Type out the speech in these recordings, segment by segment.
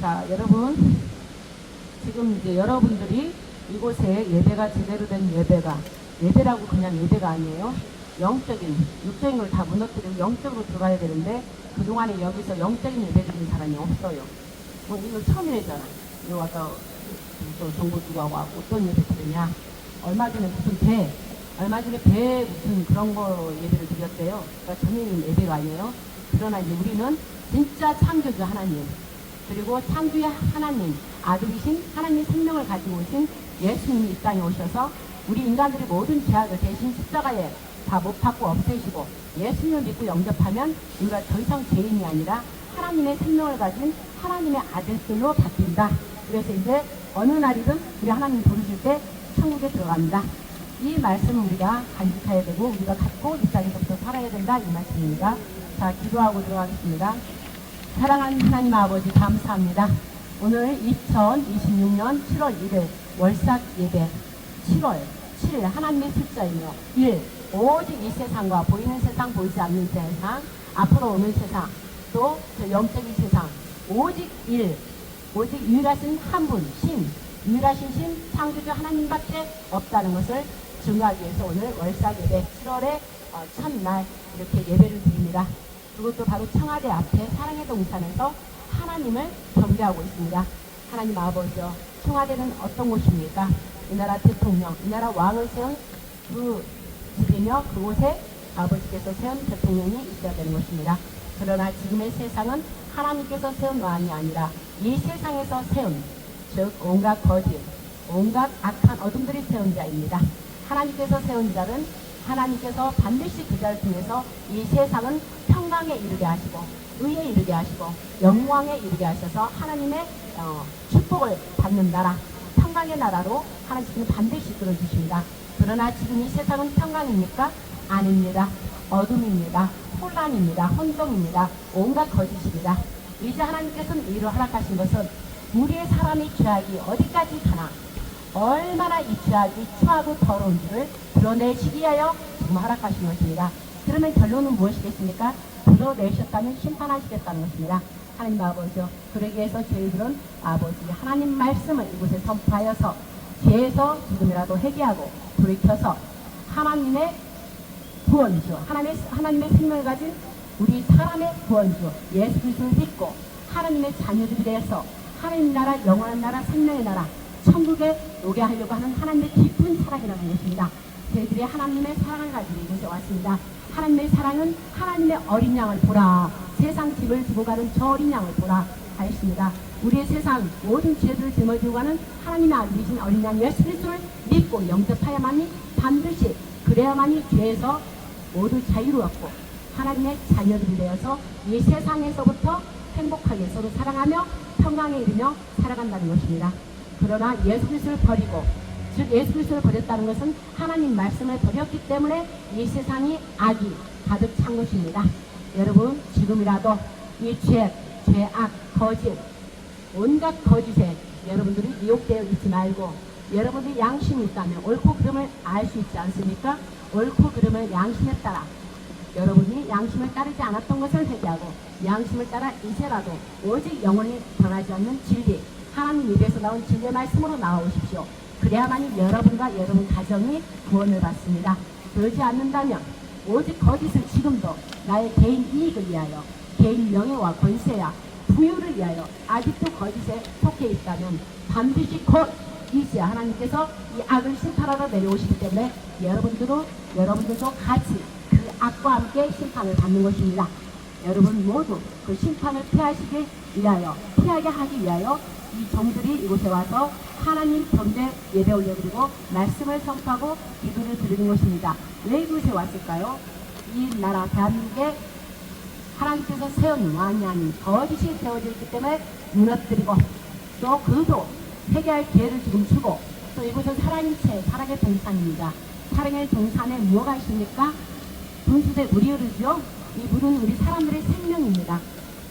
자, 여러분, 지금 이제 여러분들이 이곳에 예배가 제대로 된 예배라고 그냥 예배가 아니에요. 육적인 걸 다 무너뜨리고 영적으로 들어가야 되는데, 그동안에 여기서 영적인 예배 드린 사람이 없어요. 뭐, 이거 처음이래잖아. 이거 와서 또 정보 주고 하고 어떤 예배 드리냐. 얼마 전에 배 무슨 그런 거 예배를 드렸대요. 그러니까 전혀 예배가 아니에요. 그러나 이제 우리는 진짜 창조주 하나님, 그리고 창조의 하나님, 아들이신 하나님의 생명을 가지고 오신 예수님이 이 땅에 오셔서 우리 인간들의 모든 죄악을 대신 십자가에 다 못 받고 없애시고 예수님을 믿고 영접하면 우리가 더 이상 죄인이 아니라 하나님의 생명을 가진 하나님의 아들들로 바뀐다. 그래서 이제 어느 날이든 우리 하나님 부르실 때 천국에 들어갑니다. 이 말씀을 우리가 간직해야 되고 우리가 갖고 이 땅에서부터 살아야 된다, 이 말씀입니다. 자, 기도하고 들어가겠습니다. 사랑하는 하나님 아버지, 감사합니다. 오늘 2026년 7월 1일 월삭 예배, 7월 7일 하나님의 숫자이며 1, 오직 이 세상과 보이는 세상, 보이지 않는 세상, 앞으로 오는 세상, 또 영적인 세상, 오직 유일하신 한 분, 유일하신 신, 창조주 하나님밖에 없다는 것을 증거하기 위해서 오늘 월삭 예배 7월의 첫날 이렇게 예배를 드립니다. 그것도 바로 청와대 앞에 사랑의 동산에서 하나님을 경배하고 있습니다. 하나님 아버지요, 청와대는 어떤 곳입니까? 이 나라 대통령, 이 나라 왕을 세운 그 집이며 그곳에 아버지께서 세운 대통령이 있어야 되는 것입니다. 그러나 지금의 세상은 하나님께서 세운 왕이 아니라 이 세상에서 세운, 즉 온갖 거짓, 온갖 악한 어둠들이 세운 자입니다. 하나님께서 세운 자는 하나님께서 반드시 그 자를 통해서 이 세상은 평강에 이르게 하시고 의에 이르게 하시고 영광에 이르게 하셔서 하나님의 축복을 받는 나라, 평강의 나라로 하나님께서 반드시 이끌어 주십니다. 그러나 지금 이 세상은 평강입니까? 아닙니다. 어둠입니다. 혼란입니다. 혼동입니다. 온갖 거짓입니다. 이제 하나님께서는 이로 허락하신 것은 우리의 사람의 죄악이 어디까지 가나, 얼마나 이 죄악이 추하고 더러운지를 드러내시기 위하여 지금 허락하신 것입니다. 그러면 결론은 무엇이겠습니까? 드러내셨다면 심판하시겠다는 것입니다. 하나님 아버지요, 그러기 위해서 저희들은 아버지 하나님 말씀을 이곳에 선포하여서 죄에서 지금이라도 회개하고 돌이켜서 하나님의 구원주, 하나님의 생명을 가진 우리 사람의 구원주 예수 그리스도를 믿고 하나님의 자녀들이 되어서 하나님 나라, 영원한 나라, 생명의 나라, 천국에 오게 하려고 하는 하나님의 깊은 사랑이라는 것입니다. 저희들이 하나님의 사랑을 가지고 이곳에 왔습니다. 하나님의 사랑은 하나님의 어린 양을 보라, 세상 집을 두고 가는 저 어린 양을 보라 하였습니다. 우리의 세상 모든 죄들을 짊어지고 가는 하나님의 아들이신 어린 양 예수 그리스도를 믿고 영접하야만이, 반드시 그래야만이 죄에서 모두 자유로웠고 하나님의 자녀들이 되어서 이 세상에서부터 행복하게 서로 사랑하며 평강에 이르며 살아간다는 것입니다. 그러나 예수 그리스도를 버리고, 즉 예수 그리스도를 버렸다는 것은 하나님 말씀을 버렸기 때문에 이 세상이 악이 가득 찬 것입니다. 여러분, 지금이라도 이 죄악, 거짓, 온갖 거짓에 여러분들이 미혹되어 있지 말고 여러분들이 양심이 있다면 옳고 그름을 알 수 있지 않습니까? 옳고 그름을 양심에 따라 여러분이 양심을 따르지 않았던 것을 회개하고 양심을 따라 이제라도 오직 영원히 변하지 않는 진리, 하나님 입에서 나온 진리의 말씀으로 나오십시오. 그래야만이 여러분과 여러분 가정이 구원을 받습니다. 그러지 않는다면 오직 거짓을 지금도 나의 개인 이익을 위하여, 개인 명예와 권세야 부유를 위하여 아직도 거짓에 속해 있다면 반드시 곧 이제 하나님께서 이 악을 심판하러 내려오시기 때문에 여러분들도 같이 그 악과 함께 심판을 받는 것입니다. 여러분 모두 그 심판을 피하게 하기 위하여 이 종들이 이곳에 와서 하나님 경배 예배 올려드리고 말씀을 선포하고 기도를 드리는 것입니다. 왜 이곳에 왔을까요? 이 나라 대한민국에 하나님께서 세운 왕이 아닌 거짓이 세워졌기 때문에 무너뜨리고, 또 그도 회개할 기회를 지금 주고, 또 이곳은 사랑의 동산입니다. 사랑의 동산에 무엇가 있습니까? 분수대 물이 흐르죠. 이 물은 우리 사람들의 생명입니다.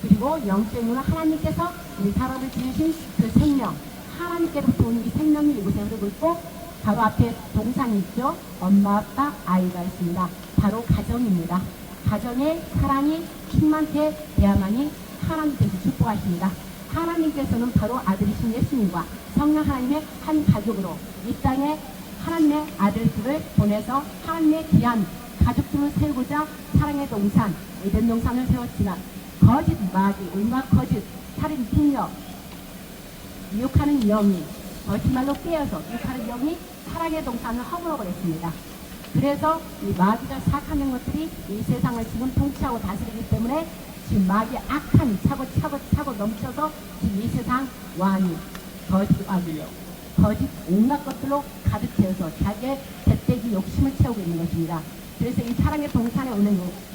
그리고 영적인 물은 하나님께서 우리 사람을 지으신 그 생명, 하나님께로부터 온 이 생명이 이곳에 흐르고 있고, 바로 앞에 동산이 있죠. 엄마, 아빠, 아이가 있습니다. 바로 가정입니다. 가정에 사랑이 충만케 돼야만이 하나님께서 축복하십니다. 하나님께서는 바로 아들이신 예수님과 성령 하나님의 한 가족으로 이 땅에 하나님의 아들들을 보내서 하나님의 귀한 가족들을 세우고자 사랑의 동산 에덴 동산을 세웠지만 거짓 마귀, 음악 거짓, 살인, 폭력, 유혹하는 영이 거짓말로 깨어서 유혹하는 영이 사랑의 동산을 허물어 버렸습니다. 그래서 이 마귀가 사악한 것들이 이 세상을 지금 통치하고 다스리기 때문에 지금 마귀의 악한 차고 넘쳐서 지금 이 세상 왕이 거짓 마귀요, 거짓 온갖 것들로 가득 채워서 자기의 뱃대기 욕심을 채우고 있는 것입니다. 그래서 이 사랑의 동산에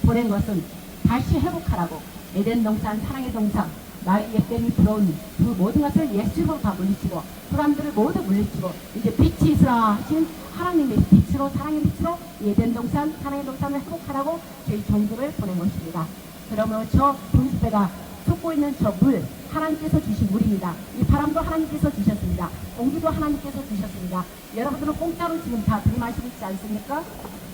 보낸 것은 다시 회복하라고 에덴 동산, 사랑의 동산, 마귀의 뱀이 불어온 그 모든 것을 예수로 다 물리치고 사람들을 모두 물리치고 이제 빛이 있으라 하신 하나님의 빛으로, 사랑의 빛으로 에덴 동산, 사랑의 동산을 회복하라고 저희 종들을 보낸 것입니다. 그러므로 저 분수대가 솟고 있는 저 물, 하나님께서 주신 물입니다. 이 바람도 하나님께서 주셨습니다. 공기도 하나님께서 주셨습니다. 여러분들은 공짜로 지금 다 들이마시고 있지 않습니까?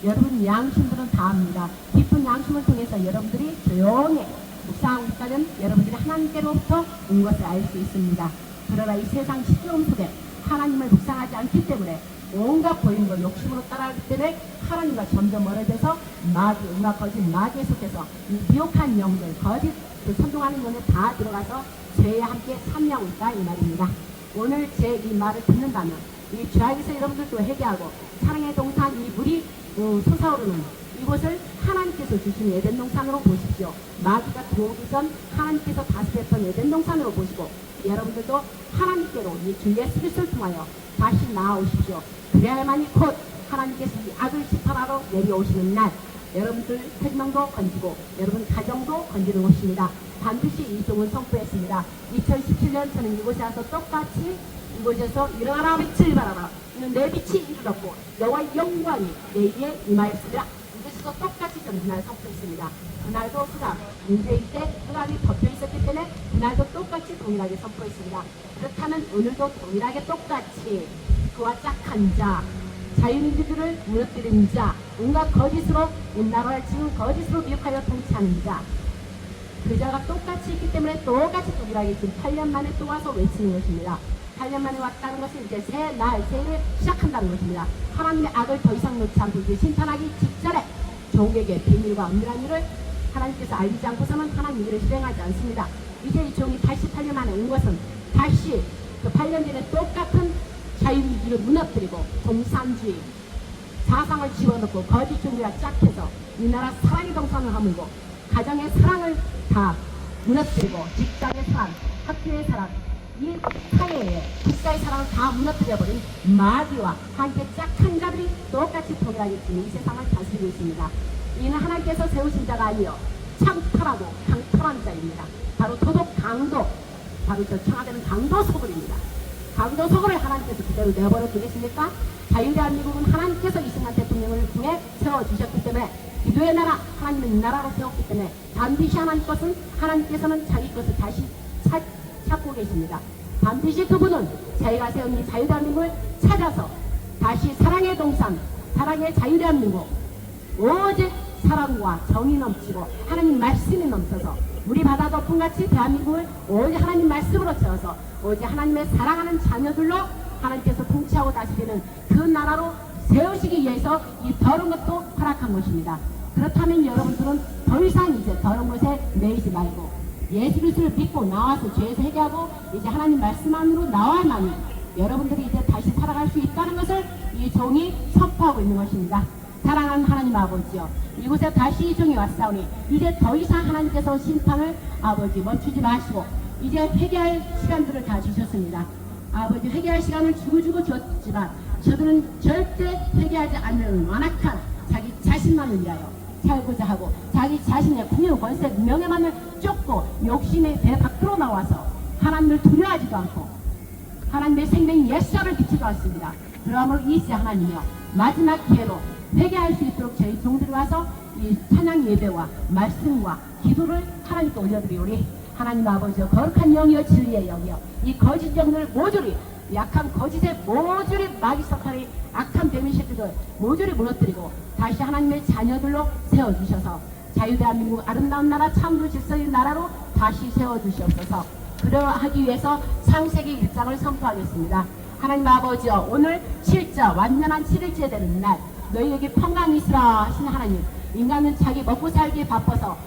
여러분 양심들은 다 압니다. 깊은 양심을 통해서 여러분들이 조용히 묵상하고 있다면 여러분들이 하나님께로부터 온 것을 알 수 있습니다. 그러나 이 세상 시끄러움 속에 하나님을 묵상하지 않기 때문에 온갖 보이는 걸 욕심으로 따라하기 때문에 하나님과 점점 멀어져서 마귀, 음악 거짓 마귀에 속해서 이 미혹한 영들, 거짓 그 선동하는 영에 다 들어가서 죄에 함께 참여하고 있다 이 말입니다. 오늘 제 이 말을 듣는다면 이 죄악에서 여러분들도 회개하고 사랑의 동산 이 물이 솟아오르는 이곳을 하나님께서 주신 에덴 동산으로 보십시오. 마귀가 들어오기 전 하나님께서 다스렸던 에덴 동산으로 보시고 여러분들도 하나님께로 이 주 예수 그리스도를 통하여 다시 나아오십시오. 그래야만이 곧 하나님께서 이 악을 심판하러 내려오시는 날 여러분들 생명도 건지고 여러분 가정도 건지는 것입니다. 반드시 이 종은 선포했습니다. 2017년 저는 이곳에 와서 똑같이 이곳에서 일어나라 빛을 발하라 이는 내 빛이 이르렀고 너와의 영광이 내 위에 임하였으리라. 이곳에서 똑같이 저는 그날 선포했습니다. 그날도 흑암, 문재인 때 흑암이 덮여 있었기 때문에 그날도 똑같이 동일하게 선포했습니다. 그렇다면 오늘도 동일하게 똑같이 그와 짝한 자, 자유민주주의를 무너뜨리는 자, 온갖 거짓으로 나라를 지금 거짓으로 미혹하여 통치하는 자, 그 자가 똑같이 있기 때문에 똑같이 동일하게 지금 8년 만에 또 와서 외치는 것입니다. 8년 만에 왔다는 것은 이제 새 날, 새해를 시작한다는 것입니다. 하나님의 악을 더 이상 놓지 않고 이제 심판하기 직전에 종에게 비밀과 은밀한 일을 하나님께서 알리지 않고서는 하나님 일을 실행하지 않습니다. 이제 이 종이 88년 만에 온 것은 다시 그 8년 전에 똑같은 자유민주를 무너뜨리고 공산주의, 사상을 집어넣고 거짓 종교가 짝해서 이 나라 사랑의 동산을 허물고 가정의 사랑을 다 무너뜨리고 직장의 사랑, 학교의 사랑, 이 사회의 국가의 사랑을 다 무너뜨려버린 마귀와 함께 짝한 자들이 똑같이 동일하게 이 세상을 다스리고 있습니다. 이는 하나님께서 세우신 자가 아니요 창탈하고 강탈한 자입니다. 바로 도덕 강도, 바로 저 청와대는 강도 소굴입니다. 강도 소굴을 하나님께서 그대로 내버려 두겠습니까? 자유대한민국은 하나님께서 이승만 대통령을 통해 세워주셨기 때문에 기도의 나라, 하나님은 나라로 세웠기 때문에 반드시 하나님 것은 하나님께서는 자기 것을 다시 찾고 계십니다. 반드시 그분은 자기가 세운 이 자유대한민국을 찾아서 다시 사랑의 동산, 사랑의 자유대한민국, 오직 사랑과 정이 넘치고 하나님 말씀이 넘쳐서 우리 바다 덮음같이 대한민국을 오직 하나님 말씀으로 채워서 오직 하나님의 사랑하는 자녀들로 하나님께서 통치하고 다스리는 그 나라로 세우시기 위해서 이 더러운 것도 허락한 것입니다. 그렇다면 여러분들은 더 이상 이제 더러운 것에 매이지 말고 예수 그리스도를 믿고 나와서 죄에서 회개하고 이제 하나님 말씀 안으로 나와야만이 여러분들이 이제 다시 살아갈 수 있다는 것을 이 종이 선포하고 있는 것입니다. 사랑하는 하나님 아버지요, 이곳에 다시 이 종이 왔사오니 이제 더 이상 하나님께서 심판을 아버지 멈추지 마시고 이제 회개할 시간들을 다 주셨습니다. 아버지 회개할 시간을 주고 줬지만 저들은 절대 회개하지 않는 완악한 자기 자신만을 위하여 살고자 하고 자기 자신의 국유 권세 명예만을 쫓고 욕심의 배 밖으로 나와서 하나님을 두려워하지도 않고 하나님의 생명 예수를 비치고 왔습니다. 그러므로 이 시대 하나님이여 마지막 기회로 회개할 수 있도록 저희 종들이 와서 이 찬양 예배와 말씀과 기도를 하나님께 올려드리오니 하나님 아버지여 거룩한 영이여 진리의 영이여 이 거짓 영들 모조리 약한 거짓의 모조리 마귀 사탄의 악한 뱀의 새끼들 모조리 무너뜨리고 다시 하나님의 자녀들로 세워주셔서 자유대한민국 아름다운 나라 참으로 질서의 나라로 다시 세워주시옵소서. 그러하기 위해서 창세기 1장을 선포하겠습니다. 하나님 아버지여, 오늘 7자 완전한 7일째 되는 날 너희에게 평강이 있으라 하신 하나님, 인간은 자기 먹고 살기에 바빠서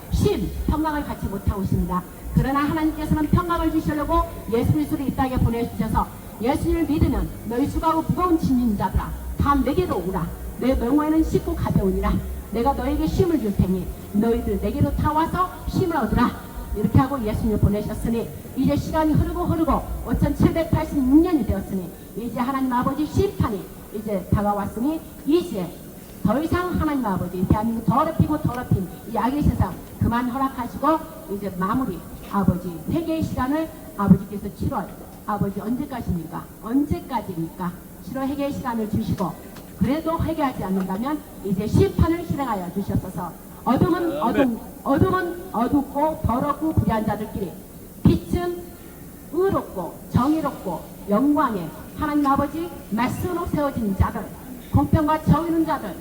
평강을 갖지 못하고 있습니다. 그러나 하나님께서는 평강을 주시려고 예수 그리스도를 이 땅에 보내주셔서 예수님을 믿으면 너희 수고하고 무거운 짐진 자들아 다 내게로 오라. 내 명호에는 쉽고 가벼우니라. 내가 너에게 쉼을 줄 테니 너희들 내게로 다 와서 쉼을 얻으라. 이렇게 하고 예수님을 보내셨으니 이제 시간이 흐르고 5786년이 되었으니 이제 하나님 아버지 심판이 이제 다가왔으니 이제 더 이상 하나님 아버지 대한민국 더럽힌 이 악의 세상 그만 허락하시고 이제 마무리 아버지 회개의 시간을 아버지께서 7월 아버지 언제까지입니까? 7월 회개의 시간을 주시고 그래도 회개하지 않는다면 이제 심판을 실행하여 주셨어서 어둠은 어둡고 더럽고 불의한 자들끼리 빛은 의롭고 정의롭고 영광에 하나님 아버지 말씀으로 세워진 자들 공평과 정의로운 자들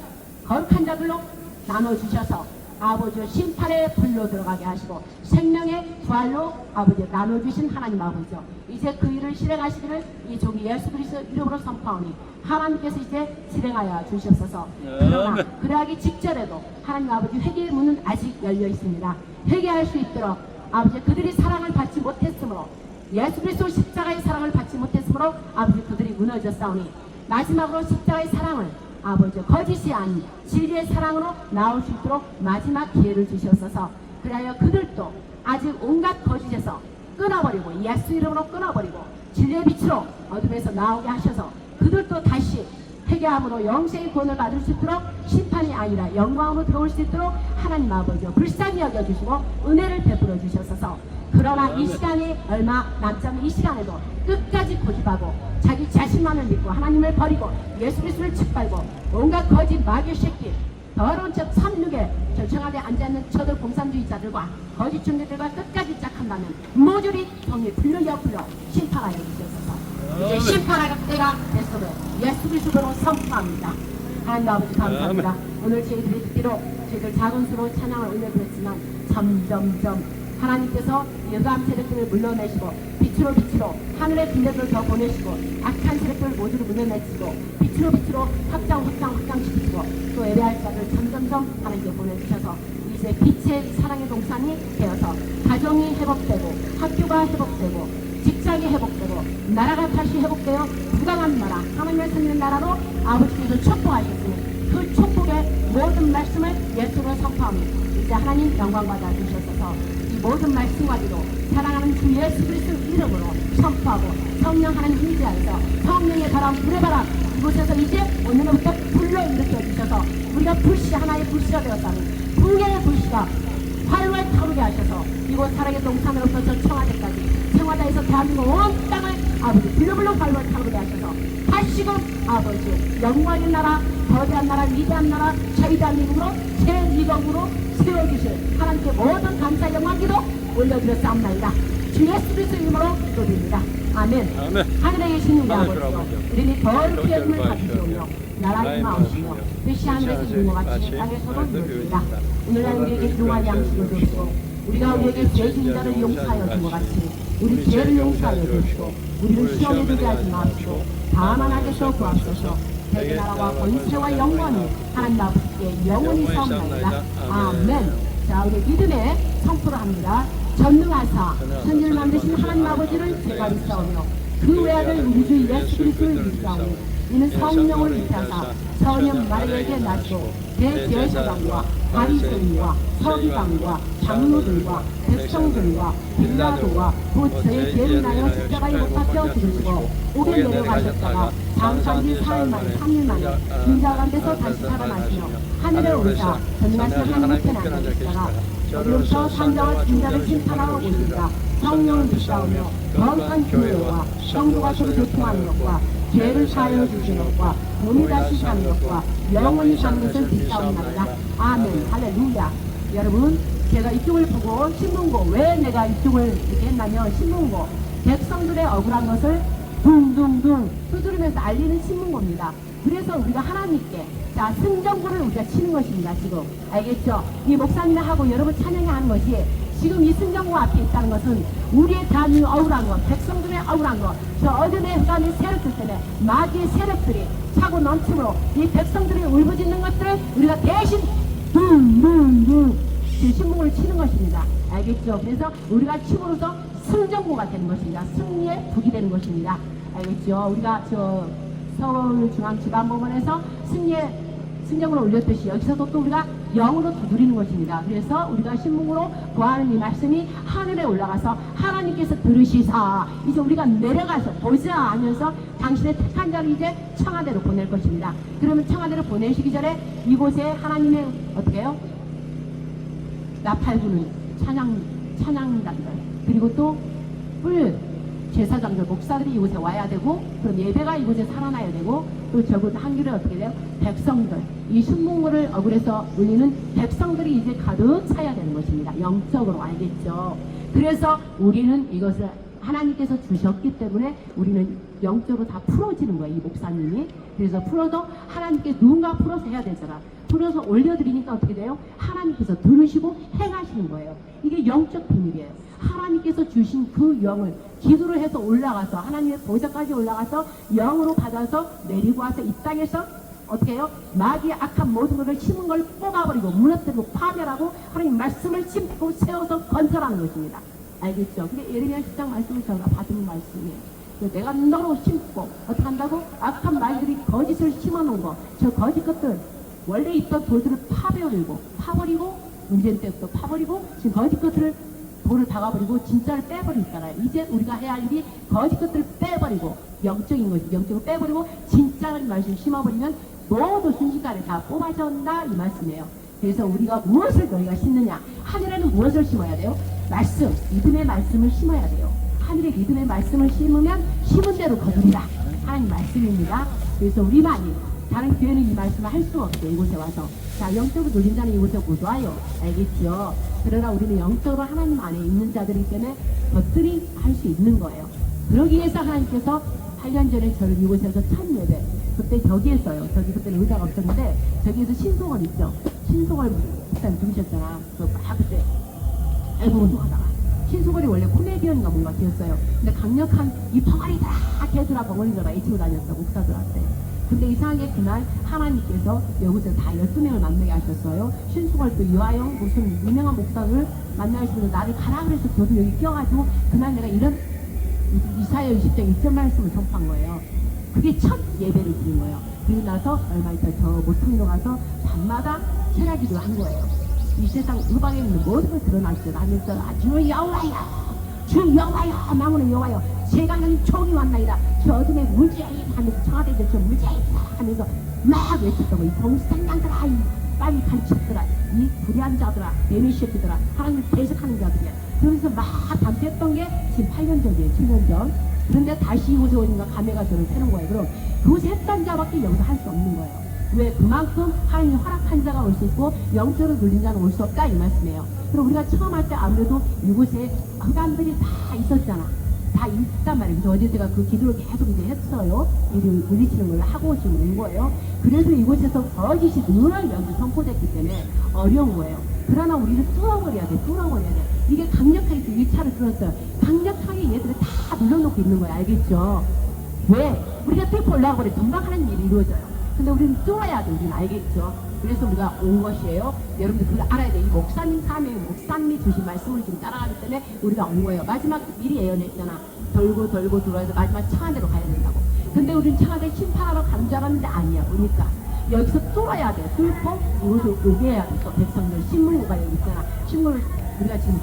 거룩한 자들로 나눠주셔서 아버지 심판의 불로 들어가게 하시고 생명의 부활로 아버지 나눠주신 하나님 아버지요, 이제 그 일을 실행하시기를 이 종이 예수 그리스도 이름으로 선포하오니 하나님께서 이제 실행하여 주시옵소서. 그러나 그러하기 직전에도 하나님 아버지 회개의 문은 아직 열려 있습니다. 회개할 수 있도록 아버지 그들이 사랑을 받지 못했으므로 예수 그리스도 십자가의 사랑을 받지 못했으므로 아버지 그들이 무너졌사오니 마지막으로 십자가의 사랑을 아버지 거짓이 아닌 진리의 사랑으로 나올 수 있도록 마지막 기회를 주시옵소서. 그리하여 그들도 아직 온갖 거짓에서 끊어버리고 예수 이름으로 끊어버리고 진리의 빛으로 어둠에서 나오게 하셔서 그들도 다시 회개함으로 영생의 구원을 받을 수 있도록 심판이 아니라 영광으로 들어올 수 있도록 하나님 아버지요 불쌍히 여겨주시고 은혜를 베풀어 주셔서 그러나 이 시간이 얼마 남지 않은 이 시간에도 끝까지 고집하고 자기 자신만을 믿고 하나님을 버리고 예수 그리스도를 짓밟고 온갖 거짓 마귀의 새끼 더러운 척 삼육에 절청하게 앉아있는 저들 공산주의자들과 거짓 종교들과 끝까지 짝한다면 모조리 정의 불러야 불러 심판하여 주셔서 이제 심판할 때가 됐으므로 예수 그리스도로 선포합니다. 하나님 아버지 감사합니다. 오늘 저희들이 듣기로 저희들 작은 수로 찬양을 올려드렸지만 점점점 하나님께서 여감 세력들을 물러내시고 빛으로 하늘의 빛들을 더 보내시고 악한 세력들을 모두를 물러내시고 빛으로 확장시키시고 또 예배할 자를 점점점 하나님께 보내주셔서 이제 빛의 사랑의 동산이 되어서 가정이 회복되고 학교가 회복되고 직장이 회복되고 나라가 다시 회복되어 부강한 나라 하나님을 섬기는 나라로 아버지께서 축복하셨으니 그 축복의 모든 말씀을 예수로 선포하며 이제 하나님 영광 받아 주셔서 이 모든 말씀 가지고 사랑하는 주 예수 그리스도 이름으로 선포하고 성령 하나님 의지하여서 성령의 바람 불의 바람 이곳에서 이제 오늘부터 불로 일으켜 주셔서 우리가 불씨 하나의 불씨가 되었다니 풍경의 불씨가 활활 타오르게 하셔서 이곳 사랑의 동산으로부터 저 청와대까지 청와대에서 대한민국 온 땅을 아버지 불러불러 활활 타오르게 하셔서 다시금 아버지 영광의 나라 거대한 나라 위대한 나라 자위대한 미국으로 제2국으로 세워주실 하나님께 모든 감사 영광기도 올려드렸사옵나이다. 주 예수 그리스도 이름으로 기도드립니다. 아멘. 하늘에 계신 우리 아버지여 우리는 거룩히 여김을 받으시오며 나라의 마음이시며 뜻이 하늘에서 이룬 것 같이 땅에서도 이루어집니다. 오늘날 우리에게 용할 양식을 주시고 우리가 우리에게 죄 진 자를 용서하여 준 것 같이 우리 죄를 용서하여 주시고 우리를 시험에 들게 하지 마시고 다만 악에서 구하소서. 대개 나라와 권세와 영광이 하나님 아버지께 영원히 사옵나이다. 아멘. 자, 우리 믿음의 선포를 합니다. 전능하사 천지를 만드신 하나님 아버지를 제가 믿사오며 그 외아들 우리 주 예수 그리스도를 믿사오며 이는 성령을 위하사 성령 마리아에게 나시고 대제사장과 바리새인과 서기관과 장로들과 백성들과 빌라도와 곧 저의 죄를 인하여 십자가에 못 박혀 죽으시고 옥에 내려가셨다가 다음 3일 만에 인자 가운데서 다시 살아나시며 하늘에 오르사 전능하신 하나님 편에 앉으시다가 여기로부터 산자와 진자를 심판하러 오시리라. 성령을 믿사오며 거룩한 교회와 성도가 서로 교통하는 것과 죄를 사하여 주시는 것과 몸이 다시 사는 것과 영원히 사는 것을 믿사옵나이다. 아멘. 할렐루야. 여러분 제가 이쪽을 보고 신문고 왜 내가 이쪽을 이렇게 했냐면 신문고 백성들의 억울한 것을 둥둥둥 두드리면서 알리는 신문고입니다. 그래서 우리가 하나님께 자 승전구를 우리가 치는 것입니다. 지금 알겠죠? 이 목사님하고 여러분 찬양하는 것이 지금 이 승정고 앞에 있다는 것은 우리의 대한민국 억울한 것, 백성들의 억울한 것, 저 어둠의 흑암의 세력들 때문에 마귀의 세력들이 차고 넘침으로 이 백성들이 울부짖는 것들을 우리가 대신 신문을 치는 것입니다. 알겠죠? 그래서 우리가 침으로써 승정고가 되는 것입니다. 승리의 북이 되는 것입니다. 알겠죠? 우리가 저 서울중앙지방법원에서 승정으로 올렸듯이 여기서도 또 우리가 영으로 두드리는 것입니다. 그래서 우리가 신문으로 구하는 이 말씀이 하늘에 올라가서 하나님께서 들으시사 이제 우리가 내려가서 보자 하면서 당신의 택한 자를 이제 청와대로 보낼 것입니다. 그러면 청와대로 보내시기 전에 이곳에 하나님의 어떻게 해요? 나팔부는 찬양단들 그리고 또 제사장들 목사들이 이곳에 와야 되고 그럼 예배가 이곳에 살아나야 되고 또 저곳 한길에 어떻게 돼요? 백성들 이 순문고를 어굴에서 울리는 백성들이 이제 가득 차야 되는 것입니다. 영적으로 알겠죠? 그래서 우리는 이것을 하나님께서 주셨기 때문에 우리는 영적으로 다 풀어지는 거예요. 이 목사님이. 그래서 풀어도 하나님께 누군가 풀어서 해야 되잖아. 풀어서 올려드리니까 어떻게 돼요? 하나님께서 들으시고 행하시는 거예요. 이게 영적 비밀이에요. 하나님께서 주신 그 영을 기도를 해서 올라가서 하나님의 보좌까지 올라가서 영으로 받아서 내리고 와서 이 땅에서 어떻게 해요? 마귀의 악한 모든 것을 심은 걸 뽑아버리고 무너뜨리고 파멸하고 하나님 말씀을 심고 세워서 건설하는 것입니다. 알겠죠? 근데 예레미야 10장 말씀을 저희가 받은 말씀이에요. 내가 너로 심고 어떻게 한다고? 악한 말들이 거짓을 심어놓은 거 저 거짓 것들 원래 있던 돌들을 파버리고 문제는 때부터 파버리고 지금 거짓 것들을 돌을 박아버리고 진짜를 빼버리잖아요. 이제 우리가 해야 할 일이 거짓 것들을 빼버리고 영적인 것이 영적으로 빼버리고 진짜를 말씀을 심어버리면 모두 순식간에 다 뽑아져온다 이 말씀이에요. 그래서 우리가 무엇을 너희가 심느냐? 하늘에는 무엇을 심어야 돼요? 말씀, 믿음의 말씀을 심어야 돼요. 하늘에 믿음의 말씀을 심으면 심은 대로 거두리라. 하나님 말씀입니다. 그래서 우리만이 다른 교회는 이 말씀을 할 수가 없어요. 이곳에 와서. 자, 영적으로 눌린 자는 이곳에 못 와요. 알겠죠? 그러나 우리는 영적으로 하나님 안에 있는 자들이기 때문에 것들이 할 수 있는 거예요. 그러기 위해서 하나님께서 8년 전에 저를 이곳에서 첫 예배 그때 저기에서요. 저기 그때는 의자가 없었는데 저기에서 신속을 있죠. 신속을 일단 들으셨잖아. 막 그때 앨범 운동하다가 신속을이 원래 코미디언인가 뭔가 되었어요. 근데 강력한 이 벙어리다 개들아 벙어리들아 이 치고 다녔어 목사들한테. 근데 이상하게 그날 하나님께서 여기서 다 12명을 만나게 하셨어요. 신수걸 또 이화영 무슨 유명한 목사를 만나시면서 나를 가라 그래서 저도 여기 껴가지고 그날 내가 이런 이사야 20장 1절 말씀을 접한 거예요. 그게 첫 예배를 드린 거예요. 그리고 나서 얼마 있다 저 모퉁이로 가서 밤마다 철야기도 한 거예요. 이 세상 음악에 있는 모든 걸 드러나시죠. 하면서 주 여호와여 주 여호와여 망원의 여호와여 제가 하는 총이 왔나이다. 저 어둠에 물자이 하면서 청와대에서 저 물자이 하면서 막 외쳤던 거이 동산양들아 이 빨리 간첩들아 이 불의한 자들아 매매시새끼들아 하나님을 대적하는 자들이야. 그러면서 막 밤샜던 게 지금 8년 전이에요. 7년 전. 그런데 다시 이곳에 오니까 감회가 저를 새는 거예요. 그럼 그 했던 자밖에 여기서 할 수 없는 거예요. 왜? 그만큼 하나님이 허락한 자가 올 수 있고 영적으로 눌린 자는 올 수 없다 이 말씀이에요. 그럼 우리가 처음 할 때 아무래도 이곳에 흑암들이 다 있었잖아. 다 있단 말이에요. 그래서 어제 제가 그 기도를 계속 이제 했어요. 이제 물리치는 걸 하고 지금 온 거예요. 그래서 이곳에서 거짓이 늘 여기 선포됐기 때문에 어려운 거예요. 그러나 우리는 뚫어버려야 돼. 이게 강력하게 이 차를 들었어요. 강력하게 얘들을 다 눌러놓고 있는 거예요. 알겠죠? 왜? 우리가 뚫고 올라가 버려 금방 하는 일이 이루어져요. 근데 우리는 뚫어야 돼. 우리는 알겠죠? 그래서 우리가 온 것이에요. 여러분들 그걸 알아야 돼. 이 목사님 사명이 목사님이 주신 말씀을 지금 따라가기 때문에 우리가 온 거예요. 마지막 미리 예언했잖아. 돌고 돌아서 마지막 청와대로 가야 된다고. 근데 우리는 청와대 심판하러 가는 줄 알았는데 아니야. 보니까 여기서 뚫어야 돼. 뚫고 이곳을 오게 해야 돼. 또 백성들 신문고가 여기 있잖아. 신문을 우리가 지금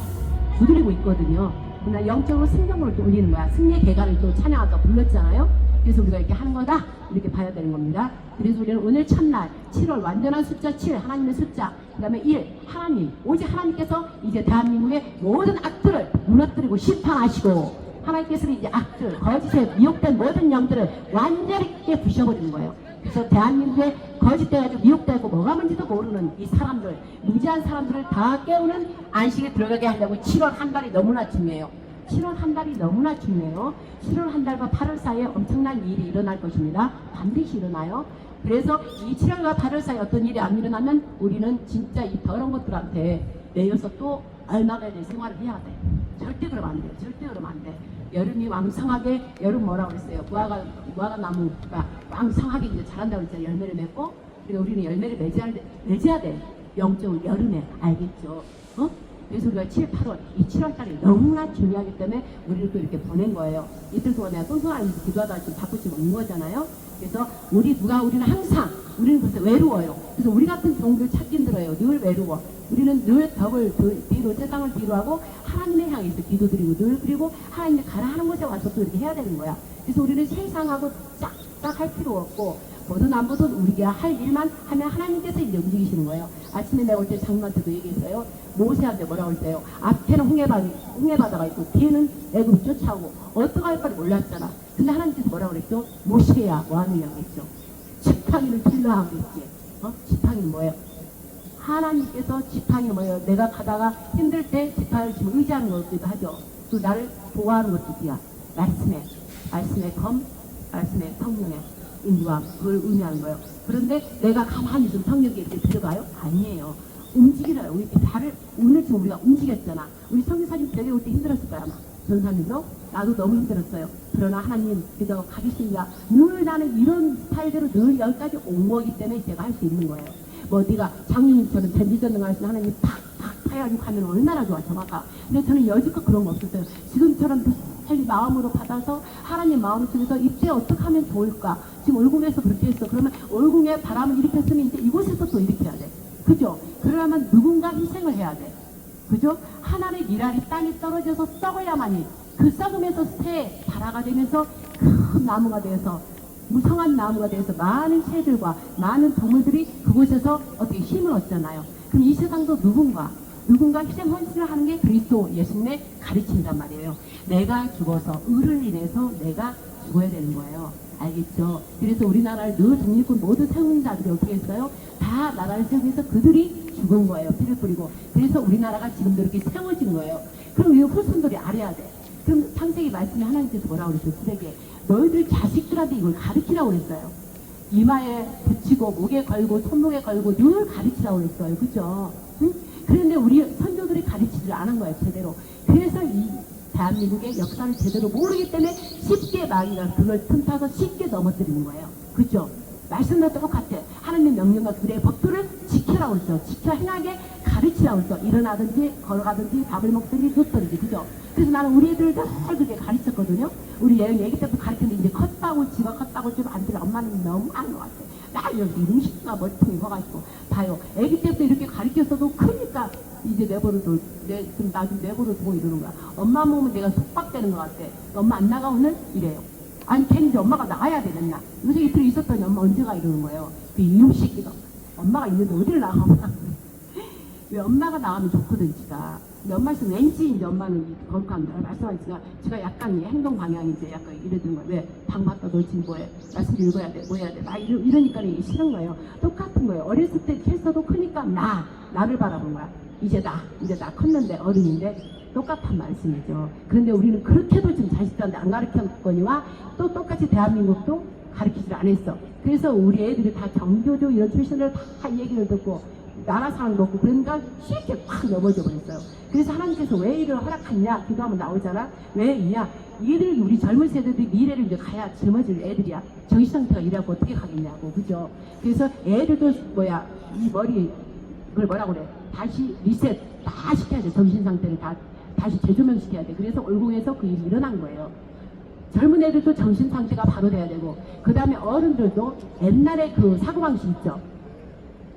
두드리고 있거든요. 그러나 영적으로 생명을 또 올리는 거야. 승리의 개간을 또 찬양하다 불렀잖아요. 그래서 우리가 이렇게 하는 거다 이렇게 봐야 되는 겁니다. 그래서 우리는 오늘 첫날 7월 완전한 숫자 7 하나님의 숫자 그 다음에 1 하나님 오직 하나님께서 이제 대한민국의 모든 악들을 무너뜨리고 심판하시고 하나님께서는 이제 악들 거짓에 미혹된 모든 영들을 완전히 부셔버리는 거예요. 그래서 대한민국에 거짓돼가지고 미혹되고 뭐가 뭔지도 모르는 이 사람들 무지한 사람들을 다 깨우는 안식에 들어가게 하려고 7월 한 달이 너무나 중요해요. 7월 한 달이 너무나 중요해요. 7월 한 달과 8월 사이에 엄청난 일이 일어날 것입니다. 반드시 일어나요. 그래서 이 7월과 8월 사이에 어떤 일이 안 일어나면 우리는 진짜 이 더러운 것들한테 내려서 또 얼마가 내 생활을 해야 돼. 절대 그러면 안 돼. 절대 그러면 안 돼. 여름이 왕성하게, 여름 뭐라고 그랬어요? 무화과 나무가 왕성하게 이제 자란다고 그랬잖아요. 열매를 맺고. 그리고 우리는 열매를 맺어야 돼. 영적으로 여름에. 알겠죠? 어? 그래서 우리가 7, 8월, 이 7월달이 너무나 중요하기 때문에 우리를 또 이렇게 보낸 거예요. 이틀 동안 내가 똥손하면서 기도하다가 지금 바꾸치고 온 거잖아요. 그래서 우리는 항상, 우리는 그래서 외로워요. 그래서 우리 같은 종들 찾기 힘들어요. 늘 외로워. 우리는 늘 벽을 뒤로, 세상을 뒤로 하고 하나님의 향해서 기도드리고 늘 그리고 하나님의 가라 하는 곳에 와서 또 이렇게 해야 되는 거야. 그래서 우리는 세상하고 짝짝 할 필요 없고 보든 안 보든 우리가 할 일만 하면 하나님께서 이제 움직이시는 거예요. 아침에 내가 올 때 장로한테도 얘기했어요. 모세한테 뭐라고 했어요? 앞에는 홍해바다가 있고 뒤에는 애굽 쫓아오고 어떻게 할 바를 몰랐잖아. 근데 하나님께서 뭐라고 그랬죠? 모세야 뭐하느냐 그랬죠. 지팡이를 들라 하고 있지. 지팡이는 뭐예요? 하나님께서 지팡이는 뭐예요? 내가 가다가 힘들 때 지팡이를 지금 의지하는 것기도 하죠. 또 나를 보호하는 것도 말씀의 검, 말씀의 성령의 인도함, 그걸 의미하는 거예요. 그런데 내가 가만히 있으면 성령이 이렇게 들어가요? 아니에요. 움직이라요. 우리 발을, 오늘 지금 우리가 움직였잖아. 우리 성교사님 되게 올 때 힘들었을 거야, 아마. 전사님도. 나도 너무 힘들었어요. 그러나 하나님, 그저 가르치니까 늘 나는 이런 스타일대로 늘 여기까지 온 거기 때문에 제가 할 수 있는 거예요. 뭐 네가 장님처럼 전지전능하신 하나님 팍팍 타야지 가면 얼마나 좋아, 정확하. 근데 저는 여지껏 그런 거 없었어요. 지금처럼 빨리 마음으로 받아서 하나님 마음 속에서 이때 어떻게 하면 좋을까? 지금 얼궁에서 그렇게 했어. 그러면 얼궁에 바람을 일으켰으면 이제 이곳에서 또 일으켜야 돼. 그죠? 그러려면 누군가 희생을 해야 돼. 그죠? 하나님의 미랄이 땅에 떨어져서 썩어야만이 그 썩으면서 새 발화가 되면서 큰 나무가 되어서 무성한 나무가 되어서 많은 새들과 많은 동물들이 그곳에서 어떻게 힘을 얻잖아요. 그럼 이 세상도 누군가 희생 헌신을 하는 게 그리스도 예수님의 가르침이란 말이에요. 내가 죽어서 의를 인해서 내가 죽어야 되는 거예요. 알겠죠? 그래서 우리나라를 늘 독립군 모두 세운 자들이 어떻게 했어요? 다 나라를 세우기 위해서 그들이 죽은 거예요. 피를 뿌리고. 그래서 우리나라가 지금도 이렇게 세워진 거예요. 그럼 이 후손들이 알아야 돼. 그럼 창세기 말씀에 하나님께서 뭐라고 그랬어요? 그에게 너희들 자식들한테 이걸 가르치라고 그랬어요. 이마에 붙이고 목에 걸고 손목에 걸고 늘 가르치라고 그랬어요. 그죠? 응? 그런데 우리 선조들이 가르치지를 않은 거예요. 제대로. 그래서 이 대한민국의 역사를 제대로 모르기 때문에 쉽게 마귀가 그걸 틈타서 쉽게 넘어뜨리는 거예요. 그죠? 말씀도 똑같아. 하나님의 명령과 그의 법도를 지키라고 했죠. 지켜 행하게 가르치라고 했죠. 일어나든지 걸어가든지 밥을 먹든지 눕든지. 그죠? 그래서 나는 우리 애들을 늘 그렇게 가르쳤거든요. 우리 애기 때부터 가르쳤는데 이제 컸다고 지가 컸다고 좀 안 들어. 엄마는 너무 많은 것 같아. 나 여기 음식과 멀통이 커가지고 봐요. 애기 때부터 이렇게 가르쳤어도 크니까 이제 내버려둬. 나 좀 내버려두고 이러는 거야. 엄마 몸은 내가 속박되는 것 같아. 엄마 안 나가 오늘? 이래요. 아니 걔는 이제 엄마가 나가야 돼 맨날. 요새 이틀 있었더니 엄마 언제가 이러는 거예요. 그 이놈새끼가 엄마가 있는데 어디를 나가. 왜 엄마가 나가면 좋거든 지가. 근데 엄마 있으면 왠지 이제 엄마는 거룩합니다. 말씀하시니까 제가 약간 행동 방향이 이제 약간 이러는 거예요. 왜? 방 받다 놓지 뭐해. 말씀 읽어야 돼. 뭐 해야 돼. 막 이러니까 이게 싫은 거예요. 똑같은 거예요. 어렸을 때 했어도 크니까 나를 바라본 거야. 이제 나 컸는데 어른인데 똑같은 말씀이죠. 그런데 우리는 그렇게도 지금 자식들한테 안 가르쳤거니와 또 똑같이 대한민국도 가르치질 않았어. 그래서 우리 애들이 다 경교조 이런 출신을 다 얘기를 듣고 나라 사랑도 없고 그러니까 쉽게 확 넘어져 버렸어요. 그래서 하나님께서 왜 이를 허락하냐 기도하면 나오잖아. 왜 이냐? 얘들이 우리 젊은 세대들이 미래를 이제 가야 젊어질 애들이야. 정신상태가 이래갖고 어떻게 가겠냐고. 그죠? 그래서 애들도 이 머리 그걸 뭐라고 그래? 다시 리셋 다 시켜야 돼. 정신상태를 다시 재조명시켜야 돼. 그래서 얼궁에서 그 일이 일어난 거예요. 젊은 애들도 정신상태가 바로 돼야 되고 그 다음에 어른들도 옛날에 그 사고방식 있죠.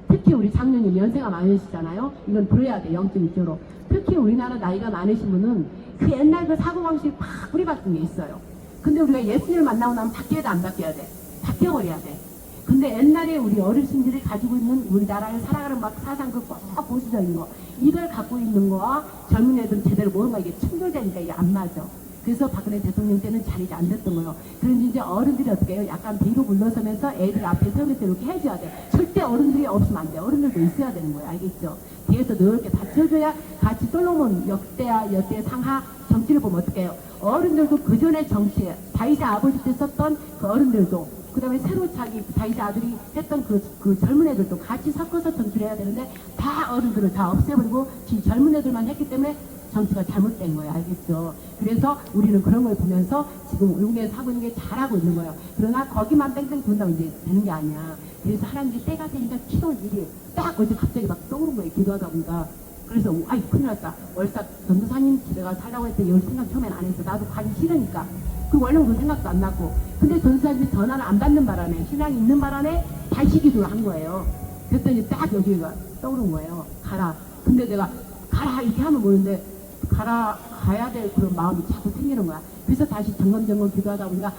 특히 우리 장로님 연세가 많으시잖아요. 이건 들어야 돼. 영적으로. 특히 우리나라 나이가 많으신 분은 그 옛날 그 사고방식이 팍 뿌리박힌 게 있어요. 근데 우리가 예수님을 만나고 나면 바뀌어야 돼, 안 바뀌어야 돼? 바뀌어버려야 돼. 근데 옛날에 우리 어르신들이 가지고 있는 우리나라를 살아가는 막 사상 그 보수적인 거 이걸 갖고 있는 거와 젊은 애들은 제대로 모르는 거 이게 충돌되니까 이게 안 맞아. 그래서 박근혜 대통령 때는 자리가 안 됐던 거예요. 그런데 이제 어른들이 어떻게 해요? 약간 뒤로 물러서면서 애들 앞에 세우면서 이렇게 해줘야 돼. 절대 어른들이 없으면 안 돼. 어른들도 있어야 되는 거예요. 알겠죠? 뒤에서 이렇게 받쳐줘야 같이 솔로몬 역대하, 여대 상하 정치를 보면 어떻게 해요? 어른들도 그 전에 정치에 다윗의 아버지 때 썼던 그 어른들도 그 다음에 새로 자기 아들이 했던 그 젊은 애들도 같이 섞어서 전투를 해야 되는데 다 어른들을 다 없애버리고 젊은 애들만 했기 때문에 전투가 잘못된 거예요. 알겠죠? 그래서 우리는 그런 걸 보면서 지금 용에서 하고 있는 게 잘하고 있는 거예요. 그러나 거기만 땡땡 돈다고 이제 되는 게 아니야. 그래서 하나님이 때가 되니까 키울 일이 딱 어제 갑자기 막 떠오른 거예요. 기도하다 보니까. 그래서 아이 큰일 났다. 월사 전도사님 집에 가서 살라고 했더니 열 생각 처음엔 안 했어. 나도 가기 싫으니까. 그 원래는 그 생각도 안 났고. 근데 전도사님이 전화를 안 받는 바람에 신앙이 있는 바람에 다시 기도를 한 거예요. 그랬더니 딱 여기가 떠오른 거예요. 가라. 근데 내가 가라 이렇게 하면 뭐는데 가야 될 그런 마음이 자꾸 생기는 거야. 그래서 다시 점검 기도하다 보니까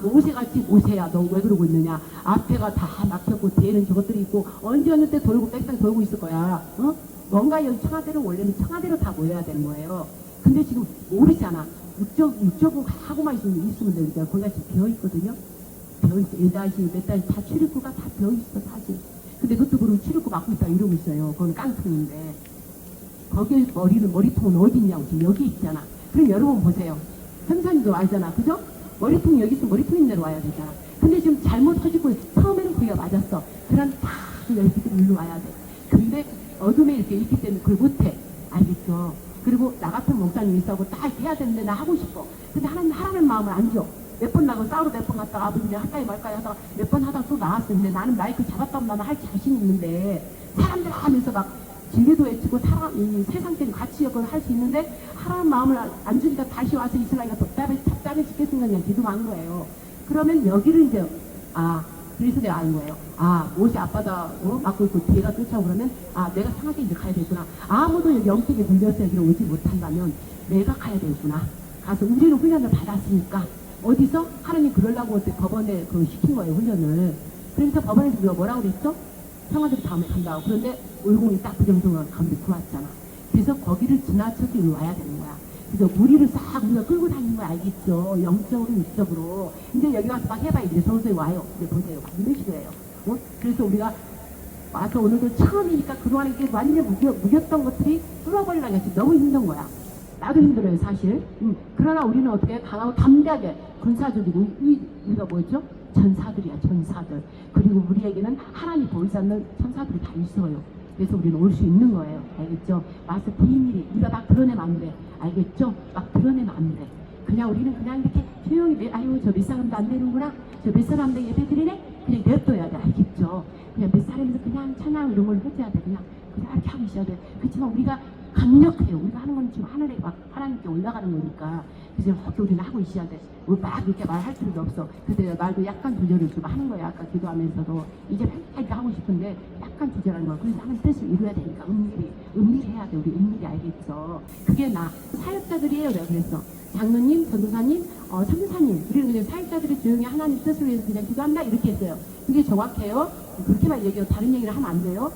너 옷에같이 옷에야 너 왜 그러고 있느냐. 앞에가 다 막혔고 뒤에는 저것들이 있고 언제 어느 때 돌고 뺑뺑 돌고 있을 거야. 뭔가 여기 청와대로 원래는 청와대로 다 모여야 되는 거예요. 근데 지금 모르잖아. 육적으로 하고만 있으면 되니까 거기가 지금 비어있거든요. 비어있어. 몇 달이 다 출입구가 다 비어있어 사실. 근데 그것도 그러고 출입구 막고 있다 이러고 있어요. 그건 깡통인데. 거기 머리통은 어디 있냐고 지금 여기 있잖아. 그럼 여러분 보세요. 선사님도 알잖아. 그죠? 머리통이 여기 있으면 머리통 있는 데로 와야 되잖아. 근데 지금 잘못 터지고 처음에는 거기가 맞았어. 그럼 다 이렇게 일로 와야 돼. 근데 어둠에 이렇게 있기 때문에 그걸 못해. 알겠죠? 그리고 나 같은 목사님이 있어하고 딱 이렇게 해야 되는데 나 하고 싶어. 근데 하나님 마음을 안 줘. 몇 번 나고 싸우러 몇 번 갔다가 아버지랑 할까요 말까요 하다가 몇 번 하다가 또 나왔어. 근데 나는 마이크 잡았다 하면 나는 할 자신 있는데 사람들 하면서 막 진리도 외치고 세상 때는 같이 할 수 있는데 하나님 마음을 안 주니까 다시 와서 이스라엘가 답답해 죽겠으니까 그냥 기도한 거예요. 그러면 여기를 이제 그래서 내가 아는 거예요. 옷이 앞바다 막고 있고 뒤에가 쫓아오고 그러면 내가 상하게 이제 가야 되구나. 아무도 여기 영적인 문제에서 여기로 오지 못한다면 내가 가야 되구나. 가서 우리는 훈련을 받았으니까 어디서 하나님 그러려고 법원에 시킨 거예요. 훈련을. 그러니까 법원에서 우리가 뭐라고 그랬죠? 청와대 다음에 간다고. 그런데 올공이 딱 부정선거 가운데 들어왔잖아. 그래서 거기를 지나쳐서 여기 와야 되는 거야. 그래서 우리를 싹 우리가 끌고 다니는 거 알겠죠? 영적으로 육적으로. 이제 여기 와서 막 해봐. 이제 서서히 와요. 이제 보세요. 이런 식이에요. 그래서 우리가 와서 오늘도 처음이니까 그동안 이렇게 완전 무겼던 것들이 뚫어버리려고 했지. 너무 힘든 거야. 나도 힘들어요 사실. 그러나 우리는 어떻게 강하고 담대하게 군사적이고 우리가 뭐였죠? 전사들이야 전사들. 그리고 우리에게는 하나님 보이지 않는 천사들이 다 있어요. 그래서 우리는 올 수 있는 거예요. 알겠죠? 와서 비밀이 우리가 막 드러내면 안 돼. 알겠죠? 막 드러내면 안 돼. 그냥 우리는 그냥 이렇게 조용히 아유 저 몇 사람도 안 되는구나. 저 몇 사람도 예배 드리네? 그냥 냅둬야 돼. 알겠죠? 그냥 몇 사람에서 그냥 찬양 이런 걸 해줘야 돼. 그냥 이렇게 하고 있어야 돼. 그렇지만 우리가 강력해요. 우리가 하는 건 지금 하늘에 막 하나님께 올라가는 거니까. 그래서 그렇게 우리는 하고 있어야 돼. 막 이렇게 말할 필요도 없어. 그때 말도 약간 조절을 좀 하는 거야. 아까 기도하면서도. 이제 이렇게 하고 싶은데 약간 조절하는 거야. 그래서 하나님 뜻을 이루어야 되니까 은밀히 해야 돼. 우리 은밀히 알겠죠. 그게 사역자들이에요. 내가 그랬어. 장로님, 전도사님, 선교사님. 우리는 그냥 사역자들이 조용히 하나님 뜻을 위해서 그냥 기도한다 이렇게 했어요. 그게 정확해요. 그렇게만 얘기해요. 다른 얘기를 하면 안 돼요.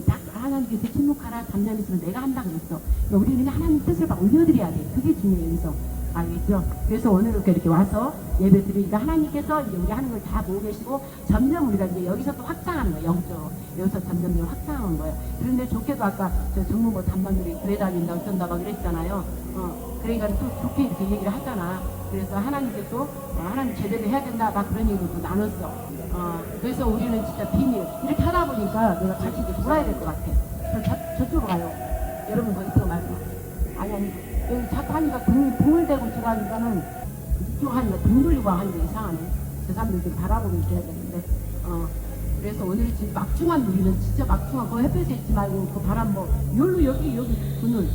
딱 하나님께서 침묵하라 담대함있으면 내가 한다 그랬어. 그러니까 우리는 그냥 하나님 뜻을 막 올려드려야 돼. 그게 중요해요. 그래서 알겠죠? 그래서 오늘 이렇게 와서 예배 드리니까 하나님께서 이제 우리 하는 걸 다 보고 계시고 점점 우리가 이제 여기서 또 확장하는 거예요. 영적으로. 여기서 점점 확장하는 거예요. 그런데 좋게도 아까 저 정무부 담당들이 교회 다닌다 어쩐다 막 그랬잖아요. 그러니까 또 좋게 이렇게 얘기를 하잖아. 그래서 하나님께서 하나님 제대로 해야 된다 막 그런 얘기도 나눴어. 그래서 우리는 진짜 비밀 이렇게 하다 보니까 내가 같이 이제 돌아야 될 것 같아. 저쪽으로 가요. 여러분 거기 들어 말고. 아니 여기 자꾸 하니까 등을 대고 들어가니까는 이쪽 하니까 등 돌리고 하니까 이상하네. 저 사람들 좀 바라보고 있어야 되는데. 그래서 오늘 지금 막중한 우리는 진짜 막중한 그 햇볕에 있지 말고 그 바람 여기 그늘.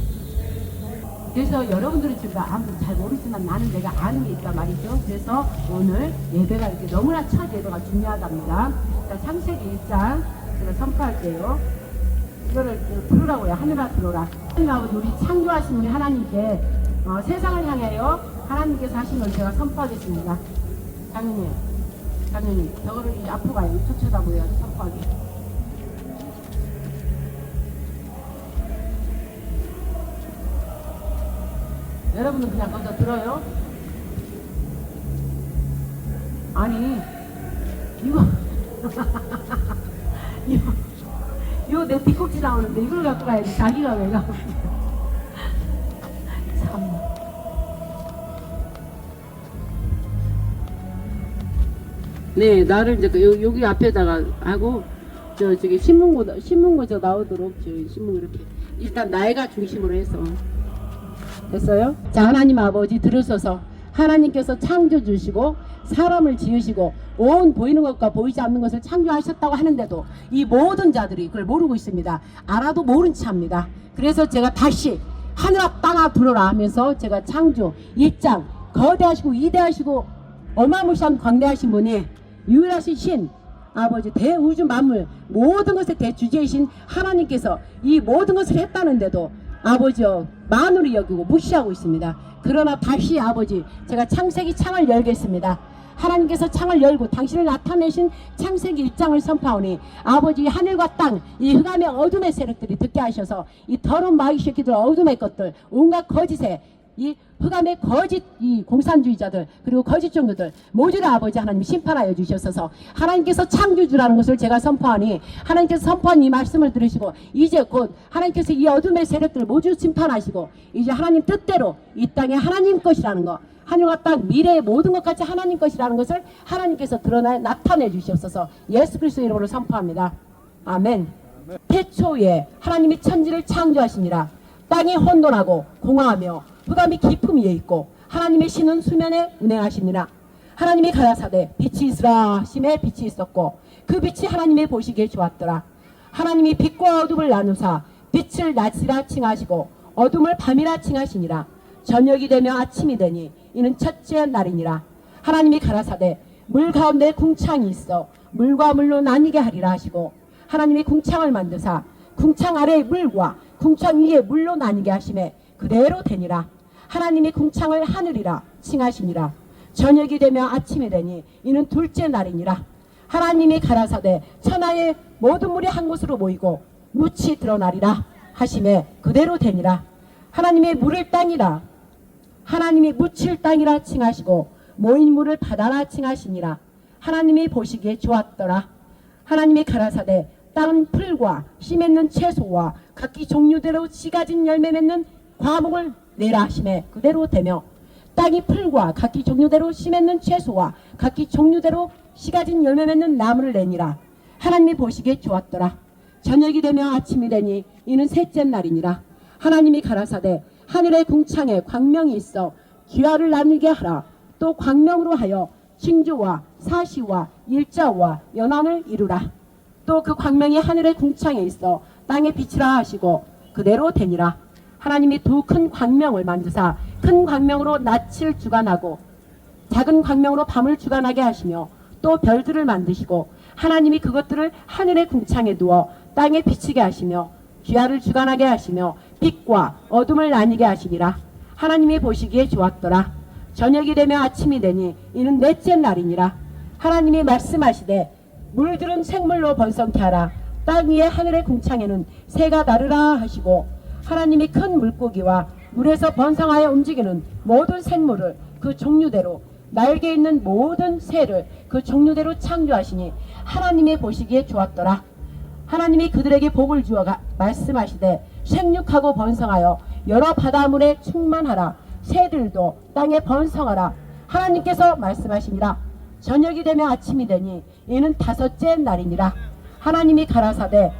그래서 여러분들은 지금 아무도 잘 모르지만 나는 내가 아는 게 있단 말이죠. 그래서 오늘 예배가 이렇게 너무나 첫 예배가 중요하답니다. 자, 창세기 1장 제가 선포할게요. 이거를 들으라고요. 하늘아 들어라. 하나님 우리 창조하신 우리 하나님께 세상을 향하여 하나님께서 하신 걸 제가 선포하겠습니다. 장로님 저거를 이제 앞으로 가요. 이쪽 쳐다보여요. 선포하기. 여러분은 그냥 거기서 들어요. 아니 이거 이거 내 뒤꼭지 나오는데 이걸 갖고 가야지. 자기가 왜 가고 참. 네, 나를 이제 여기 앞에다가 하고 저기 신문고 저 나오도록 저 신문 이렇게 일단 나이가 중심으로 해서 됐어요? 자, 하나님 아버지 들으소서. 하나님께서 창조 주시고 사람을 지으시고 온 보이는 것과 보이지 않는 것을 창조하셨다고 하는데도 이 모든 자들이 그걸 모르고 있습니다. 알아도 모른 채 합니다. 그래서 제가 다시 하늘아 땅아 들어라 하면서 제가 창조 1장 거대하시고 위대하시고 어마무시한 광대하신 분이 유일하신 신 아버지 대우주 만물 모든 것의 대주제이신 하나님께서 이 모든 것을 했다는데도 아버지여 만으로 여기고 무시하고 있습니다. 그러나 다시 아버지 제가 창세기 창을 열겠습니다. 하나님께서 창을 열고 당신을 나타내신 창세기 1장을 선포하오니 아버지 하늘과 땅 이 흑암의 어둠의 세력들이 듣게 하셔서 이 더러운 마귀 새끼들 어둠의 것들 온갖 거짓에 이 흑암의 거짓 이 공산주의자들 그리고 거짓 종교들 모두를 아버지 하나님 심판하여 주셔서 하나님께서 창조주라는 것을 제가 선포하니 하나님께서 선포한 이 말씀을 들으시고 이제 곧 하나님께서 이 어둠의 세력들을 모두 심판하시고 이제 하나님 뜻대로 이 땅에 하나님 것이라는 것 하늘과 땅 미래의 모든 것 같이 하나님 것이라는 것을 하나님께서 나타내 주시옵소서. 예수 그리스도 이름으로 선포합니다. 아멘. 태초에 하나님이 천지를 창조하시니라. 땅이 혼돈하고 공허하며 흑암이 깊음 위에 있고 하나님의 신은 수면에 운행하시니라. 하나님이 가라사대 빛이 있으라 하심에 빛이 있었고 그 빛이 하나님의 보시기에 좋았더라. 하나님이 빛과 어둠을 나누사 빛을 낮이라 칭하시고 어둠을 밤이라 칭하시니라. 저녁이 되며 아침이 되니 이는 첫째 날이니라. 하나님이 가라사대 물 가운데 궁창이 있어 물과 물로 나뉘게 하리라 하시고 하나님이 궁창을 만드사 궁창 아래의 물과 궁창 위에 물로 나뉘게 하심에 그대로 되니라. 하나님이 궁창을 하늘이라 칭하시니라. 저녁이 되며 아침이 되니 이는 둘째 날이니라. 하나님이 가라사대 천하의 모든 물이 한 곳으로 모이고 묻이 드러나리라 하심에 그대로 되니라. 하나님의 물을 땅이라 하나님이 묻힐 땅이라 칭하시고 모인 물을 바다라 칭하시니라. 하나님이 보시기에 좋았더라. 하나님이 가라사대 땅은 풀과 씨 맺는 채소와 각기 종류대로 씨 가진 열매 맺는 과목을 내라 하심에 그대로 되며 땅이 풀과 각기 종류대로 씨 맺는 채소와 각기 종류대로 씨 가진 열매 맺는 나무를 내니라. 하나님이 보시기에 좋았더라. 저녁이 되며 아침이 되니 이는 셋째 날이니라. 하나님이 가라사대 하늘의 궁창에 광명이 있어 기와를 나누게 하라. 또 광명으로 하여 징조와 사시와 일자와 연한을 이루라. 또 그 광명이 하늘의 궁창에 있어 땅에 빛이라 하시고 그대로 되니라. 하나님이 두 큰 광명을 만드사 큰 광명으로 낯을 주관하고 작은 광명으로 밤을 주관하게 하시며 또 별들을 만드시고 하나님이 그것들을 하늘의 궁창에 두어 땅에 비치게 하시며 기와를 주관하게 하시며 빛과 어둠을 나뉘게 하시니라. 하나님이 보시기에 좋았더라. 저녁이 되며 아침이 되니 이는 넷째 날이니라. 하나님이 말씀하시되 물들은 생물로 번성케 하라. 땅 위에 하늘의 궁창에는 새가 나르라 하시고 하나님이 큰 물고기와 물에서 번성하여 움직이는 모든 생물을 그 종류대로 날개 있는 모든 새를 그 종류대로 창조하시니 하나님이 보시기에 좋았더라. 하나님이 그들에게 복을 주어 말씀하시되 생육하고 번성하여 여러 바다물에 충만하라. 새들도 땅에 번성하라. 하나님께서 말씀하시니라. 저녁이 되며 아침이 되니 이는 다섯째 날이니라. 하나님이 가라사대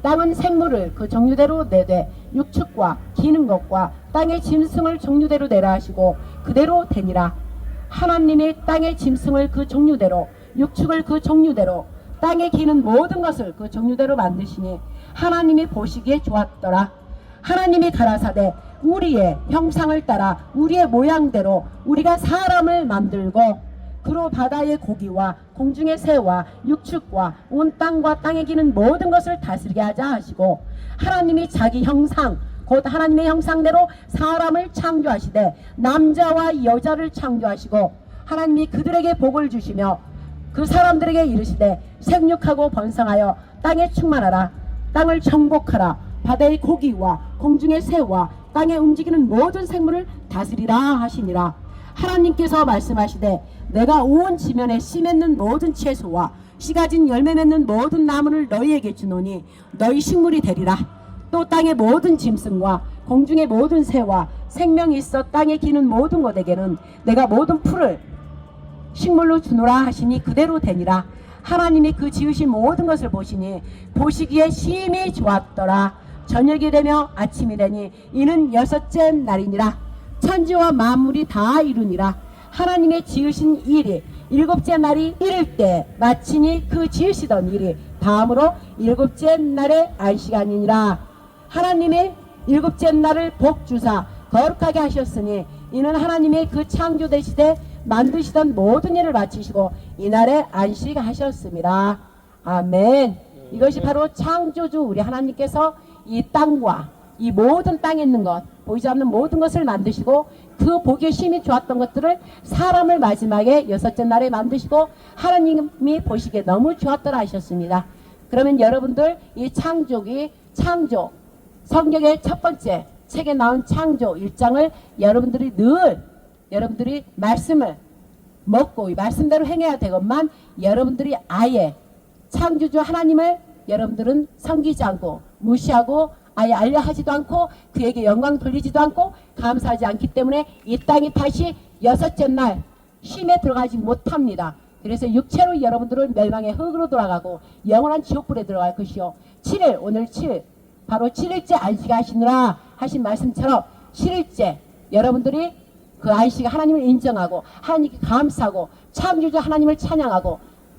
땅은 생물을 그 종류대로 내되 육축과 기는 것과 땅의 짐승을 종류대로 내라 하시고 그대로 되니라. 하나님이 땅의 짐승을 그 종류대로 육축을 그 종류대로 땅에 기는 모든 것을 그 종류대로 만드시니 하나님이 보시기에 좋았더라. 하나님이 가라사대 우리의 형상을 따라 우리의 모양대로 우리가 사람을 만들고 그로 바다의 고기와 공중의 새와 육축과 온 땅과 땅에 기는 모든 것을 다스리게 하자 하시고 하나님이 자기 형상 곧 하나님의 형상대로 사람을 창조하시되 남자와 여자를 창조하시고 하나님이 그들에게 복을 주시며 그 사람들에게 이르시되 생육하고 번성하여 땅에 충만하라. 땅을 정복하라. 바다의 고기와 공중의 새와 땅에 움직이는 모든 생물을 다스리라 하시니라. 하나님께서 말씀하시되 내가 온 지면에 씨 맺는 모든 채소와 씨 가진 열매 맺는 모든 나무를 너희에게 주노니 너희 식물이 되리라. 또 땅의 모든 짐승과 공중의 모든 새와 생명이 있어 땅에 기는 모든 것에게는 내가 모든 풀을 식물로 주노라 하시니 그대로 되니라. 하나님이 그 지으신 모든 것을 보시니 보시기에 심히 좋았더라. 저녁이 되며 아침이 되니 이는 여섯째 날이니라. 천지와 만물이 다 이루니라. 하나님의 지으신 일이 일곱째 날이 이를 때 마치니 그 지으시던 일이 다음으로 일곱째 날의 안식아니니라. 하나님의 일곱째 날을 복주사 거룩하게 하셨으니 이는 하나님의 그 창조되시되 만드시던 모든 일을 마치시고 이날에 안식하셨습니다. 아멘. 이것이 바로 창조주 우리 하나님께서 이 땅과 이 모든 땅에 있는 것, 보이지 않는 모든 것을 만드시고 그 보기에 심히 좋았던 것들을 사람을 마지막에 여섯째 날에 만드시고 하나님이 보시기에 너무 좋았더라 하셨습니다. 그러면 여러분들 이 창조 성경의 첫 번째 책에 나온 창조 1장을 여러분들이 말씀을 먹고 이 말씀대로 행해야 되건만 여러분들이 아예 창조주 하나님을 여러분들은 섬기지 않고 무시하고 아예 알려하지도 않고 그에게 영광 돌리지도 않고 감사하지 않기 때문에 이 땅이 다시 여섯째 날 쉼에 들어가지 못합니다. 그래서 육체로 여러분들은 멸망의 흙으로 돌아가고 영원한 지옥불에 들어갈 것이요. 7일 오늘 7일 바로 7일째 안식하시느라 하신 말씀처럼 7일째 여러분들이 그 안식 하나님을 인정하고 하나님께 감사하고 창조주 하나님을 찬양하고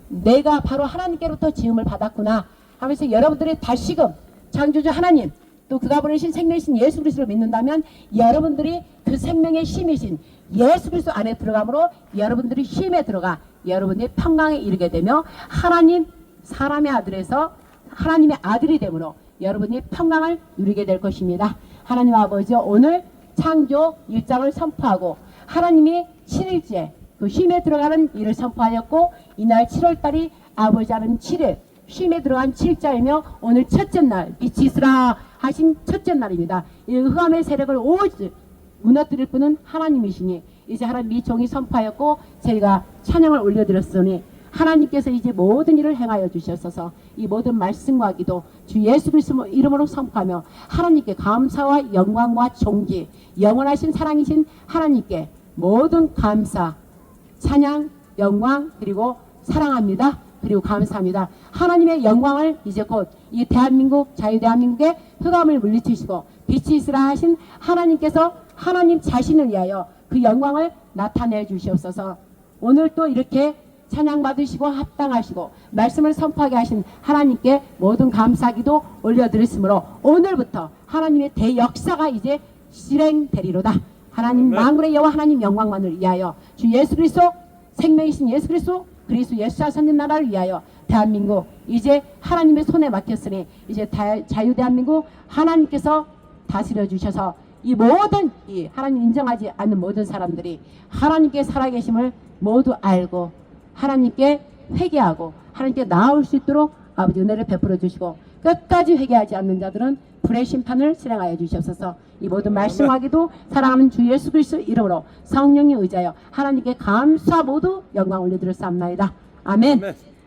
내가 바로 하나님께로부터 지음을 받았구나 하면서 여러분들이 다시금 창조주 하나님 또 그가 보내신 생명이신 예수 그리스도를 믿는다면 여러분들이 그 생명의 힘이신 예수 그리스도 안에 들어감으로 여러분들이 힘에 들어가 여러분들이 평강에 이르게 되며 하나님 사람의 아들에서 하나님의 아들이 되므로 여러분이 평강을 누리게 될 것입니다. 하나님 아버지 오늘 창조 1장을 선포하고 하나님이 7일째 그 쉼에 들어가는 일을 선포하였고 이날 7월달이 아버지 하나님 7일 쉼에 들어간 7자이며 오늘 첫째 날 빛이 있으라 하신 첫째 날입니다. 이 흑암의 세력을 오직 무너뜨릴 분은 하나님이시니 이제 하나님 이 종이 선포하였고 저희가 찬양을 올려드렸으니 하나님께서 이제 모든 일을 행하여 주셨어서 이 모든 말씀과 기도 주 예수 그리스도 이름으로 선포하며 하나님께 감사와 영광과 존귀 영원하신 사랑이신 하나님께 모든 감사 찬양 영광 그리고 사랑합니다. 그리고 감사합니다. 하나님의 영광을 이제 곧 이 대한민국 자유대한민국의 흑암을 물리치시고 빛이 있으라 하신 하나님께서 하나님 자신을 위하여 그 영광을 나타내 주시옵소서. 오늘 또 이렇게 찬양 받으시고 합당하시고 말씀을 선포하게 하신 하나님께 모든 감사기도 올려드렸으므로 오늘부터 하나님의 대역사가 이제 실행되리로다. 하나님 만군의 여호와 하나님 영광만을 위하여 주 예수 그리스도 생명이신 예수 그리스도 예수 하사님 나라를 위하여 대한민국 이제 하나님의 손에 맡겼으니 이제 자유대한민국 하나님께서 다스려 주셔서 이 모든 이 하나님 인정하지 않는 모든 사람들이 하나님께 살아계심을 모두 알고 하나님께 회개하고 하나님께 나아올 수 있도록 아버지 은혜를 베풀어 주시고 끝까지 회개하지 않는 자들은 불의 심판을 실행하여 주시옵소서. 이 모든 말씀하기도 사랑하는 주 예수 그리스도 이름으로 성령이 의지하여 하나님께 감사 모두 영광 올려드렸사옵나이다. 아멘.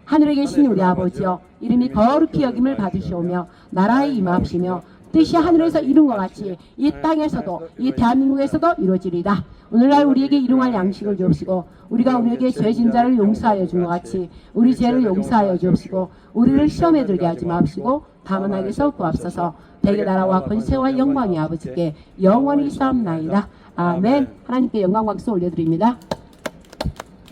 하늘에 계신 우리 아버지여 이름이 거룩히 여김을 받으시오며 나라에 임하옵시며 뜻이 하늘에서 이룬 것 같이 이 땅에서도 이 대한민국에서도 이루어지리이다. 오늘날 우리에게 일용할 양식을 주옵시고 우리가 우리에게 죄진 자를 용서하여 준 것 같이 우리 죄를 용서하여 주옵시고 우리를 시험에 들게 하지 마옵시고 다만 악에서 구하옵소서. 대개 나라와 권세와 영광이 아버지께 영원히 있사옵나이다. 아멘. 하나님께 영광 박수 올려드립니다.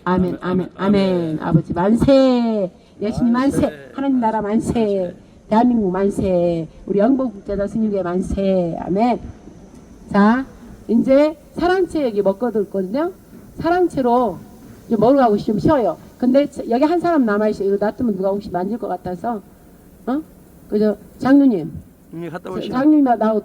아멘 아멘 아멘. 아버지 만세 예수님 만세 하나님 나라 만세 대한민국 만세 우리 영복국제자 승유계 만세 아멘. 자 이제 사랑채 여기 먹거든요. 사랑채로 좀 먹으러 가고 좀 쉬어요. 근데 여기 한 사람 남아있어. 이거 놔두면 누가 혹시 만질 것 같아서 그죠 장로님 장로님 나하고